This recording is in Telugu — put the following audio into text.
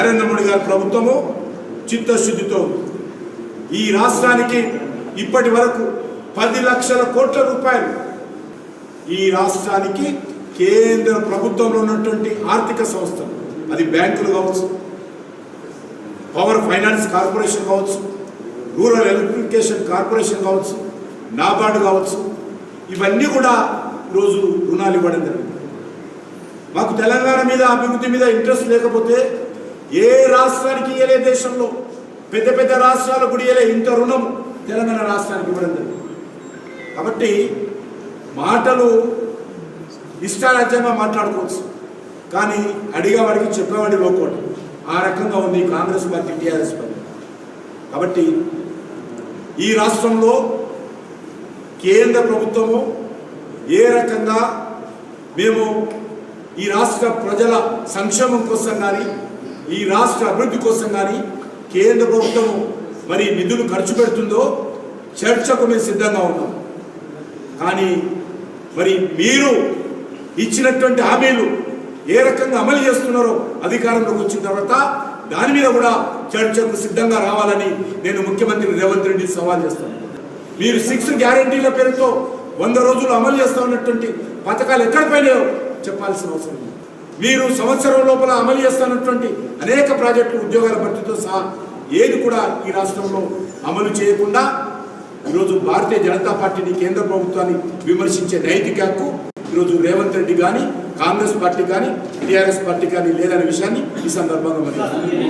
నరేంద్ర మోడీ గారి ప్రభుత్వము చిత్తశుద్ధితో ఈ రాష్ట్రానికి ఇప్పటి వరకు 10 లక్షల కోట్ల రూపాయలు ఈ రాష్ట్రానికి కేంద్ర ప్రభుత్వంలో ఉన్నటువంటి ఆర్థిక సంస్థలు, అది బ్యాంకులు కావచ్చు, పవర్ ఫైనాన్స్ కార్పొరేషన్ కావచ్చు, రూరల్ ఎలక్ట్రిఫికేషన్ కార్పొరేషన్ కావచ్చు, నాబార్డు కావచ్చు, ఇవన్నీ కూడా ఈరోజు రుణాలు ఇవ్వడం జరిగింది. మాకు తెలంగాణ మీద అభివృద్ధి మీద ఇంట్రెస్ట్ లేకపోతే ఏ రాష్ట్రానికి ఇయ్యలే, దేశంలో పెద్ద పెద్ద రాష్ట్రాలకు కూడా ఇయ్యలే ఇంత రుణం తెలంగాణ రాష్ట్రానికి ఇవ్వడం జరిగింది. కాబట్టి మాటలు ఇష్టారాజ్యంగా మాట్లాడుకోవచ్చు, కానీ అడిగేవాడికి చెప్పేవాడి లోకోట ఆ రకంగా ఉంది కాంగ్రెస్ పార్టీ, టీఆర్ఎస్ పార్టీ. కాబట్టి ఈ రాష్ట్రంలో కేంద్ర ప్రభుత్వము ఏ రకంగా మేము ఈ రాష్ట్ర ప్రజల సంక్షేమం కోసం కానీ ఈ రాష్ట్ర అభివృద్ధి కోసం కానీ కేంద్ర ప్రభుత్వము మరి నిధులు ఖర్చు పెడుతుందో చర్చకు మేము సిద్ధంగా ఉన్నాం. కానీ మరి మీరు ఇచ్చినటువంటి హామీలు ఏ రకంగా అమలు చేస్తున్నారో అధికారంలోకి వచ్చిన తర్వాత దాని మీద కూడా చర్చకు సిద్ధంగా రావాలని నేను ముఖ్యమంత్రి రేవంత్ రెడ్డి సవాల్ చేస్తాను. మీరు 6 గ్యారంటీల పేరుతో 100 రోజులు అమలు చేస్తా ఉన్నటువంటి పథకాలు ఎక్కడిపోయినాయో చెప్పాల్సిన అవసరం ఉంది. మీరు సంవత్సరం లోపల అమలు చేస్తున్నటువంటి అనేక ప్రాజెక్టులు ఉద్యోగాల భర్తీతో సహా ఏది కూడా ఈ రాష్ట్రంలో అమలు చేయకుండా ఈరోజు భారతీయ జనతా పార్టీని, కేంద్ర ప్రభుత్వాన్ని విమర్శించే నైతిక హక్కు ఈరోజు రేవంత్ రెడ్డి కానీ, కాంగ్రెస్ పార్టీ కానీ, టీఆర్ఎస్ పార్టీ కానీ లేదనే విషయాన్ని ఈ సందర్భంగా